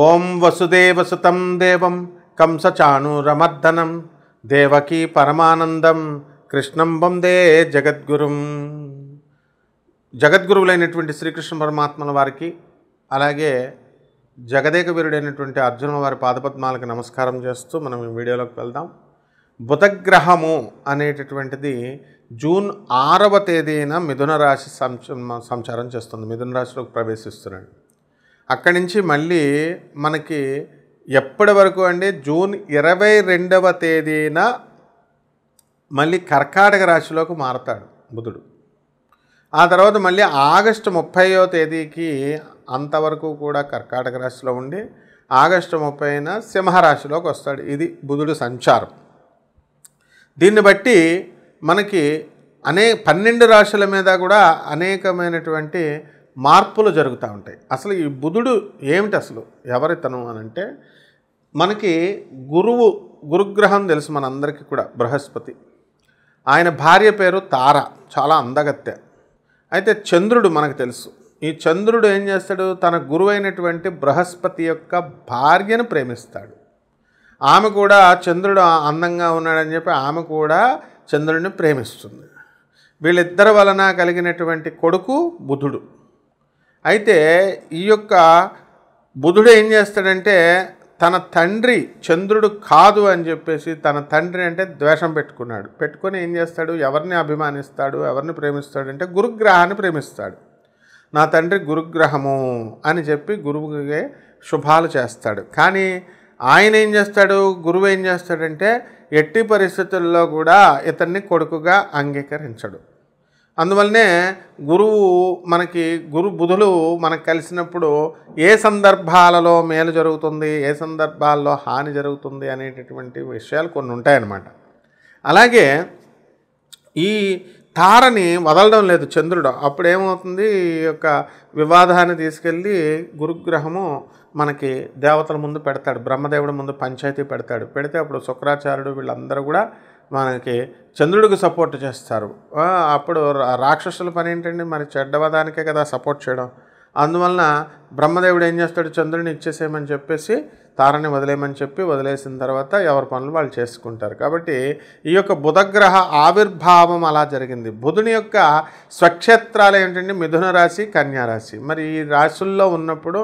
ఓం వసుదేవసుతం దేవం కంసచాణూరమర్దనం దేవకీ పరమానందం కృష్ణం వందే జగద్గురుం. జగద్గురువులైనటువంటి శ్రీకృష్ణ పరమాత్మల వారికి, అలాగే జగదేక వీరుడైనటువంటి అర్జునుల వారి పాదపద్మాలకు నమస్కారం చేస్తూ మనం ఈ వీడియోలోకి వెళ్దాం. బుధగ్రహము అనేటటువంటిది జూన్ 6వ తేదీన మిథున రాశి సంచారం చేస్తుంది. మిథున రాశిలోకి ప్రవేశిస్తున్నాడు. అక్కడి నుంచి మళ్ళీ మనకి ఎప్పటి వరకు అంటే జూన్ 22వ తేదీన మళ్ళీ కర్కాటక రాశిలోకి మారతాడు బుధుడు. ఆ తర్వాత మళ్ళీ ఆగస్టు 30వ తేదీకి అంతవరకు కూడా కర్కాటక రాశిలో ఉండి ఆగస్టు 30న సింహరాశిలోకి వస్తాడు. ఇది బుధుడు సంచారం. దీన్ని బట్టి మనకి 12 రాశుల మీద కూడా అనేకమైనటువంటి మార్పులు జరుగుతూ ఉంటాయి. అసలు ఈ బుధుడు ఏమిటి, అసలు ఎవరితను అని అంటే, మనకి గురుగ్రహం తెలుసు మనందరికీ కూడా, బృహస్పతి. ఆయన భార్య పేరు తార, చాలా అందగత్తె. అయితే చంద్రుడు మనకు తెలుసు. ఈ చంద్రుడు ఏం చేస్తాడు, తన గురువైనటువంటి బృహస్పతి యొక్క భార్యను ప్రేమిస్తాడు. ఆమె కూడా చంద్రుడు అందంగా ఉన్నాడని చెప్పి ఆమె కూడా చంద్రుడిని ప్రేమిస్తుంది. వీళ్ళిద్దరి వలన కలిగినటువంటి కొడుకు బుధుడు. అయితే ఈ యొక్క బుధుడు ఏం చేస్తాడంటే, తన తండ్రి చంద్రుడు కాదు అని చెప్పేసి తన తండ్రి అంటే ద్వేషం పెట్టుకొని ఏం చేస్తాడు, ఎవరిని అభిమానిస్తాడు, ఎవరిని ప్రేమిస్తాడు అంటే గురుగ్రహాన్ని ప్రేమిస్తాడు. నా తండ్రి గురుగ్రహము అని చెప్పి గురువుకి శుభాలు చేస్తాడు. కానీ ఆయన ఏం చేస్తాడు, గురువు ఏం చేస్తాడంటే ఎట్టి పరిస్థితుల్లో కూడా ఇతన్ని కొడుకుగా అంగీకరించడు. అందువల్లనే గురు బుధులు మనకు కలిసినప్పుడు ఏ సందర్భాలలో మేలు జరుగుతుంది, ఏ సందర్భాల్లో హాని జరుగుతుంది అనేటటువంటి విషయాలు కొన్ని ఉంటాయన్నమాట. అలాగే ఈ తారని వదలడం లేదు చంద్రుడు. అప్పుడు ఏమవుతుంది, ఈ యొక్క వివాదాన్ని తీసుకెళ్ళి గురుగ్రహము మనకి దేవతల ముందు పెడతాడు, బ్రహ్మదేవుడి ముందు పంచాయతీ పెడితే అప్పుడు శుక్రాచార్యుడు వీళ్ళందరూ కూడా మనకి చంద్రుడికి సపోర్ట్ చేస్తారు. అప్పుడు రాక్షసుల పని ఏంటండి, మరి చెడ్డవదానికే కదా సపోర్ట్ చేయడం. అందువలన బ్రహ్మదేవుడు ఏం చేస్తాడు, చంద్రుడిని ఇచ్చేసేయమని చెప్పేసి తారని వదిలేసిన తర్వాత ఎవరి పనులు వాళ్ళు చేసుకుంటారు. కాబట్టి ఈ యొక్క బుధగ్రహ ఆవిర్భావం అలా జరిగింది. బుధుని యొక్క స్వక్షేత్రాలు ఏంటంటే మిథున రాశి, కన్యా రాశి. మరి ఈ రాశుల్లో ఉన్నప్పుడు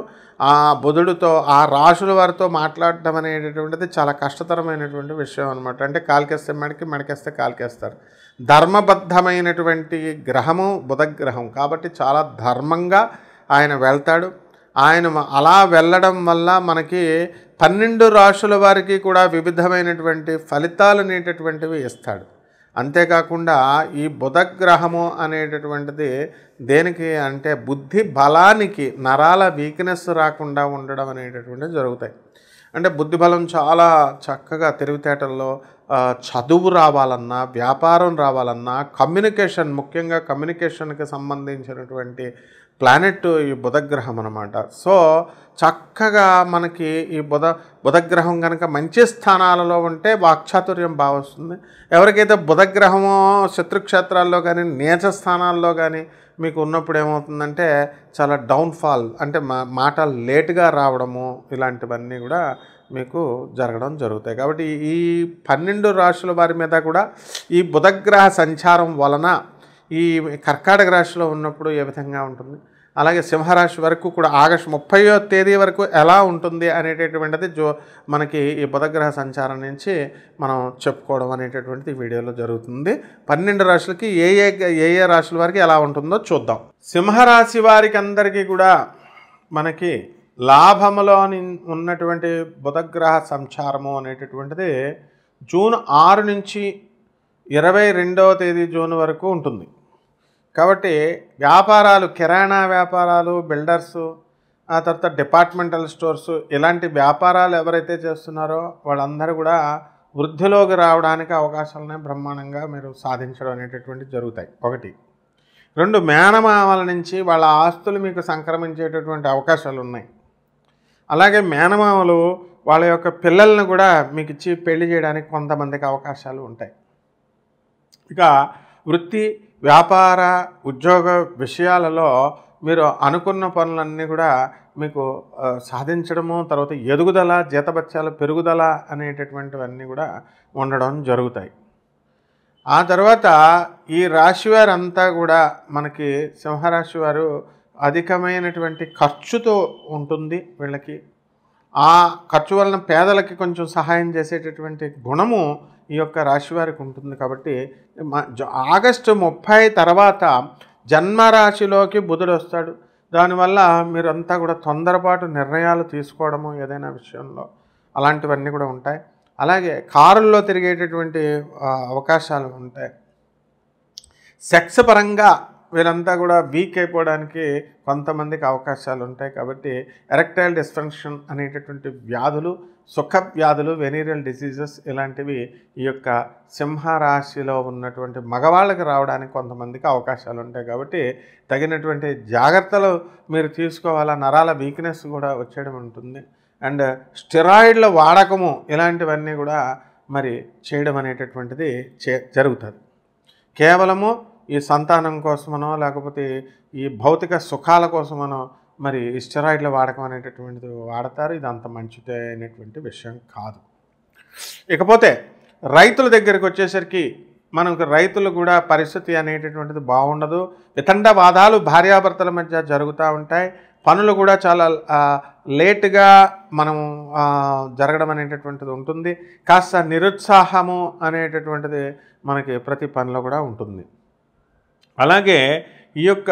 ఆ బుధుడితో, ఆ రాశుల వారితో మాట్లాడటం అనేటటువంటిది చాలా కష్టతరమైనటువంటి విషయం అనమాట. అంటే కాలికేస్తే మెడకేస్తే కాలికేస్తారు. ధర్మబద్ధమైనటువంటి గ్రహము బుధగ్రహం కాబట్టి చాలా ధర్మంగా ఆయన వెళ్తాడు. ఆయన అలా వెళ్ళడం వల్ల మనకి 12 రాశుల వారికి కూడా వివిధమైనటువంటి ఫలితాలు అనేటటువంటివి ఇస్తాడు. అంతేకాకుండా ఈ బుధగ్రహము అనేటటువంటిది దేనికి అంటే బుద్ధి బలానికి, నరాల వీక్నెస్ రాకుండా ఉండడం అనేటటువంటివి జరుగుతాయి. అంటే బుద్ధి బలం చాలా చక్కగా తెలివితేటల్లో చదువు రావాలన్నా, వ్యాపారం రావాలన్నా, కమ్యూనికేషన్, ముఖ్యంగా కమ్యూనికేషన్కి సంబంధించినటువంటి ప్లానెట్ ఈ బుధగ్రహం అన్నమాట. సో చక్కగా మనకి ఈ బుధగ్రహం కనుక మంచి స్థానాలలో ఉంటే వాక్చాతుర్యం బాగా వస్తుంది. ఎవరికైతే బుధగ్రహమో శత్రుక్షేత్రాల్లో కానీ నీచ స్థానాల్లో కానీ మీకు ఉన్నప్పుడు ఏమవుతుందంటే చాలా డౌన్ఫాల్, అంటే మాటలు లేటుగా రావడము, ఇలాంటివన్నీ కూడా మీకు జరుగుతాయి. కాబట్టి ఈ 12 రాశుల వారి మీద కూడా ఈ బుధగ్రహ సంచారం వలన ఈ కర్కాటక రాశిలో ఉన్నప్పుడు ఏ విధంగా ఉంటుంది, అలాగే సింహరాశి వరకు కూడా ఆగస్టు 30వ తేదీ వరకు ఎలా ఉంటుంది అనేటటువంటిది మనకి ఈ బుధగ్రహ సంచారం నుంచి మనం చెప్పుకోవడం అనేటటువంటిది ఈ వీడియోలో జరుగుతుంది. 12 రాశులకి ఏ రాశుల వారికి ఎలా ఉంటుందో చూద్దాం. సింహరాశి వారికి అందరికీ కూడా మనకి లాభములో ఉన్నటువంటి బుధగ్రహ సంచారము అనేటటువంటిది జూన్ 6 నుంచి 22వ తేదీ జూన్ వరకు ఉంటుంది. కాబట్టి వ్యాపారాలు, కిరాణా వ్యాపారాలు, బిల్డర్సు, ఆ తర్వాత డిపార్ట్మెంటల్ స్టోర్సు, ఇలాంటి వ్యాపారాలు ఎవరైతే చేస్తున్నారో వాళ్ళందరూ కూడా వృద్ధిలోకి రావడానికి అవకాశాలనే బ్రహ్మాండంగా మీరు సాధించడం అనేటటువంటి జరుగుతాయి. 1. 2, మేనమామల నుంచి వాళ్ళ ఆస్తులు మీకు సంక్రమించేటటువంటి అవకాశాలు ఉన్నాయి. అలాగే మేనమామలు వాళ్ళ యొక్క పిల్లలను కూడా మీకు ఇచ్చి పెళ్లి చేయడానికి కొంతమందికి అవకాశాలు ఉంటాయి. ఇక వృత్తి, వ్యాపార, ఉద్యోగ విషయాలలో మీరు అనుకున్న పనులన్నీ కూడా మీకు సాధించడము, తర్వాత ఎదుగుదల, జీతభత్యాల పెరుగుదల అనేటటువంటివన్నీ కూడా ఉండడం జరుగుతాయి. ఆ తర్వాత ఈ రాశివారంతా కూడా మనకి సింహరాశి వారు అధికమైనటువంటి ఖర్చుతో ఉంటుంది వీళ్ళకి. ఆ ఖర్చు వలన పేదలకి కొంచెం సహాయం చేసేటటువంటి గుణము ఈ యొక్క రాశివారికి ఉంటుంది. కాబట్టి ఆగస్టు 30 తర్వాత జన్మరాశిలోకి బుధుడు వస్తాడు. దానివల్ల మీరంతా కూడా తొందరపాటు నిర్ణయాలు తీసుకోవడము ఏదైనా విషయంలో అలాంటివన్నీ కూడా ఉంటాయి. అలాగే కారుల్లో తిరిగేటటువంటి అవకాశాలు ఉంటాయి. సెక్స్ పరంగా వీరంతా కూడా వీక్ అయిపోవడానికి కొంతమందికి అవకాశాలు ఉంటాయి. కాబట్టి ఎరెక్టైల్ డిస్ఫంక్షన్ అనేటటువంటి వ్యాధులు, సుఖ వ్యాధులు, వెనీరియల్ డిసీజెస్ ఇలాంటివి ఈ యొక్క సింహరాశిలో ఉన్నటువంటి మగవాళ్ళకి రావడానికి కొంతమందికి అవకాశాలు ఉంటాయి. కాబట్టి తగినటువంటి జాగ్రత్తలు మీరు తీసుకోవాలా. నరాల వీక్నెస్ కూడా వచ్చేయడం ఉంటుంది. అండ్ స్టెరాయిడ్ల వాడకము ఇలాంటివన్నీ కూడా మరి చేయడం అనేటటువంటిది జరుగుతుంది. కేవలము ఈ సంతానం కోసమనో లేకపోతే ఈ భౌతిక సుఖాల కోసమనో మరి స్టెరాయిడ్ల వాడకం అనేటటువంటిది వాడతారు. ఇది అంత మంచిది అయినటువంటి విషయం కాదు. ఇకపోతే రైతుల దగ్గరికి వచ్చేసరికి మనకు రైతులు కూడా పరిస్థితి అనేటటువంటిది బాగుండదు. వితండవాదాలు భార్యాభర్తల మధ్య జరుగుతూ ఉంటాయి. పనులు కూడా చాలా లేటుగా మనం జరగడం అనేటటువంటిది ఉంటుంది. కాస్త నిరుత్సాహము అనేటటువంటిది మనకి ప్రతి పనిలో కూడా ఉంటుంది. అలాగే ఈ యొక్క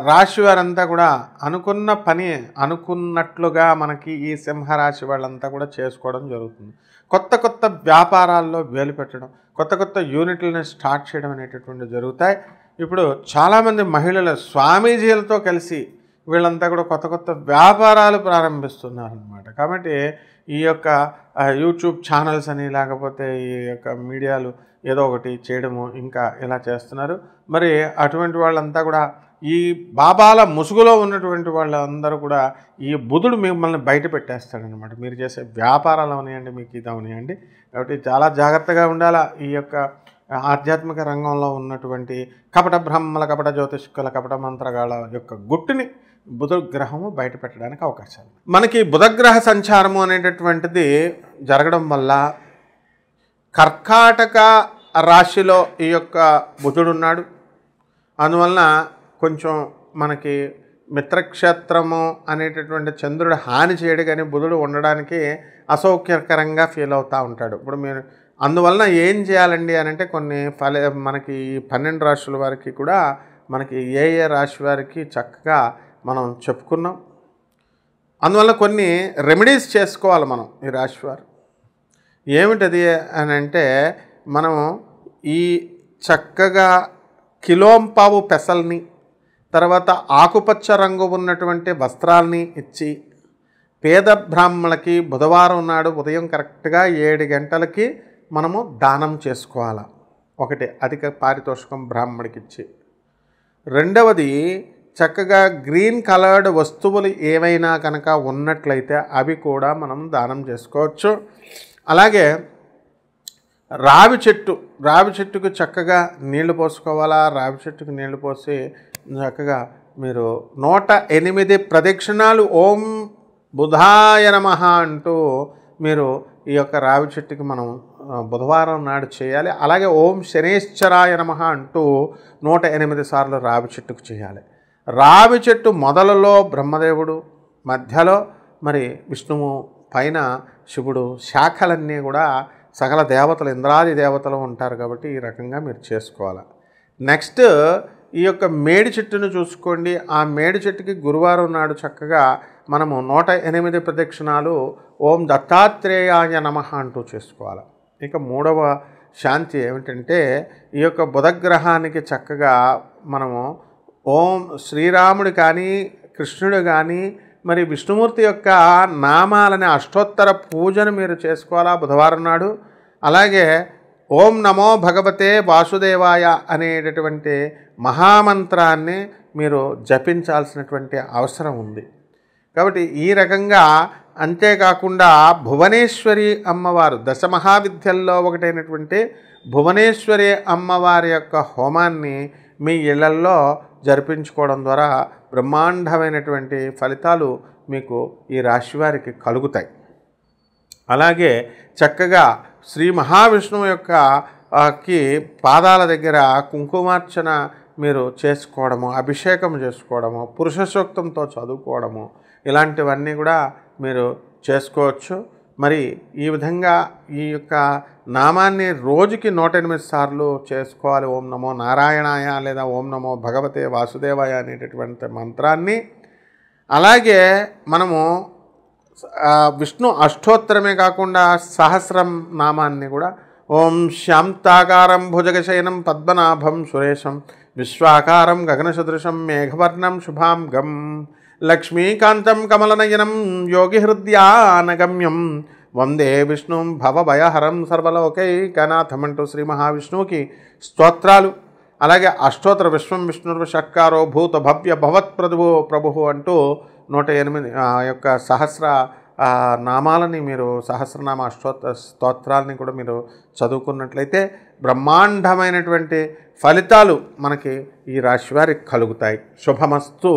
రాశి వారంతా కూడా అనుకున్న పని అనుకున్నట్లుగా మనకి ఈ సింహరాశి వాళ్ళంతా కూడా చేసుకోవడం జరుగుతుంది. కొత్త కొత్త వ్యాపారాల్లో వేలు పెట్టడం, కొత్త కొత్త యూనిట్లను స్టార్ట్ చేయడం అనేటటువంటివి జరుగుతాయి. ఇప్పుడు చాలామంది మహిళలు స్వామీజీలతో కలిసి వీళ్ళంతా కూడా కొత్త కొత్త వ్యాపారాలు ప్రారంభిస్తున్నారన్నమాట. కాబట్టి ఈ యొక్క యూట్యూబ్ ఛానల్స్ అని లేకపోతే ఈ యొక్క మీడియాలు ఏదో ఒకటి చేయడము ఇంకా ఇలా చేస్తున్నారు. మరి అటువంటి వాళ్ళంతా కూడా ఈ బాబాల ముసుగులో ఉన్నటువంటి వాళ్ళందరూ కూడా ఈ బుధుడు మిమ్మల్ని బయట పెట్టేస్తాడనమాట. మీరు చేసే వ్యాపారాలు అవనియండి, మీకు ఇది అవనియండి. కాబట్టి చాలా జాగ్రత్తగా ఉండాలా. ఈ యొక్క ఆధ్యాత్మిక రంగంలో ఉన్నటువంటి కపట బ్రహ్మల, కపట జ్యోతిష్కుల, కపట మంత్రగాళ్ళ యొక్క గుట్టుని బుధగ్రహము బయట పెట్టడానికి అవకాశాలు. మనకి బుధగ్రహ సంచారము అనేటటువంటిది జరగడం వల్ల కర్కాటక రాశిలో ఈ యొక్క బుధుడు ఉన్నాడు. అందువలన కొంచెం మనకి మిత్రక్షేత్రము అనేటటువంటి చంద్రుడు హాని చేయడు, కానీ బుధుడు ఉండడానికి అసౌకర్యకరంగా ఫీల్ అవుతూ ఉంటాడు. ఇప్పుడు మీరు అందువలన ఏం చేయాలండి అని అంటే మనకి 12 రాశుల వారికి కూడా మనకి ఏ రాశి వారికి చక్కగా మనం చెప్పుకున్నాం. అందువల్ల కొన్ని రెమెడీస్ చేసుకోవాలి మనం ఈ రాశి వారు. ఏమిటది అని అంటే మనం ఈ చక్కగా కిలోంపావు పెసల్ని, తర్వాత ఆకుపచ్చ రంగు ఉన్నటువంటి వస్త్రాల్ని ఇచ్చి పేద బ్రాహ్మణులకి బుధవారం నాడు ఉదయం కరెక్ట్గా 7 గంటలకి మనము దానం చేసుకోవాలి. ఒకటి అధిక పారితోషికం బ్రాహ్మణుడికి ఇచ్చి, రెండవది చక్కగా గ్రీన్ కలర్డ్ వస్తువులు ఏవైనా కనుక ఉన్నట్లయితే అవి కూడా మనం దానం చేసుకోవచ్చు. అలాగే రావి చెట్టుకు చక్కగా నీళ్లు పోసుకోవాలా. రావి చెట్టుకు నీళ్లు పోసి చక్కగా మీరు 108 ప్రదక్షిణాలు ఓం బుధాయ నమః అంటూ మీరు ఈ యొక్క రావి చెట్టుకి మనం బుధవారం నాడు చేయాలి. అలాగే ఓం శనేశ్వరాయ నమః అంటూ 108 సార్లు రావి చెట్టుకు చేయాలి. రావి చెట్టు మొదలలో బ్రహ్మదేవుడు, మధ్యలో మరి విష్ణువు, పైన శివుడు, శాఖలన్నీ కూడా సకల దేవతలు, ఇంద్రాది దేవతలు ఉంటారు. కాబట్టి ఈ రకంగా మీరు చేసుకోవాలి. నెక్స్ట్ ఈ యొక్క మేడి చెట్టును చూసుకోండి. ఆ మేడి చెట్టుకి గురువారం నాడు చక్కగా మనము 108 ప్రదక్షిణాలు ఓం దత్తాత్రేయాయ నమః అంటూ చేసుకోవాలి. ఇక మూడవ శాంతి ఏమిటంటే ఈ యొక్క బుధగ్రహానికి చక్కగా మనము ఓం శ్రీరాముడు కానీ కృష్ణుడు కానీ మరి విష్ణుమూర్తి యొక్క నామాలని అష్టోత్తర పూజను మీరు చేసుకోవాలా బుధవారం నాడు. అలాగే ఓం నమో భగవతే వాసుదేవాయ అనేటటువంటి మహామంత్రాన్ని మీరు జపించాల్సినటువంటి అవసరం ఉంది. కాబట్టి ఈ రకంగా, అంతేకాకుండా భువనేశ్వరి అమ్మవారు, దశమహావిద్యల్లో ఒకటైనటువంటి భువనేశ్వరి అమ్మవారి యొక్క హోమాన్ని మీ ఇళ్లల్లో జరిపించుకోవడం ద్వారా బ్రహ్మాండమైనటువంటి ఫలితాలు మీకు ఈ రాశి వారికి కలుగుతాయి. అలాగే చక్కగా శ్రీ మహావిష్ణువు యొక్క పాదాల దగ్గర కుంకుమార్చన మీరు చేసుకోవడము, అభిషేకం చేసుకోవడము, పురుష సూక్తంతో చదువుకోవడము, ఇలాంటివన్నీ కూడా మీరు చేసుకోవచ్చు. మరి ఈ విధంగా ఈ యొక్క నామాన్ని రోజుకి 108 సార్లు చేసుకోవాలి. ఓం నమో నారాయణాయ లేదా ఓం నమో భగవతే వాసుదేవాయ అనేటటువంటి మంత్రాన్ని. అలాగే మనము విష్ణు అష్టోత్తరమే కాకుండా సహస్రం నామాన్ని కూడా ఓం శాంతాకారం భుజగశయనం పద్మనాభం సురేశం విశ్వాకారం గగనసదృశం మేఘవర్ణం శుభాంగం లక్ష్మీకాంతం కమలనయనం యోగిహృద్యానగమ్యం వందే విష్ణుం భవభయహరం సర్వలోకైకనాథం అంటూ శ్రీ మహావిష్ణువుకి స్తోత్రాలు. అలాగే అష్టోత్తర విశ్వం విష్ణుర్వ షట్కారో భూత భవ్య భవత్ ప్రభువు అంటూ 108 యొక్క సహస్ర నామాలని మీరు సహస్రనామ స్తోత్రాలని కూడా మీరు చదువుకున్నట్లయితే బ్రహ్మాండమైనటువంటి ఫలితాలు మనకి ఈ రాశి వారికి కలుగుతాయి. శుభమస్తు.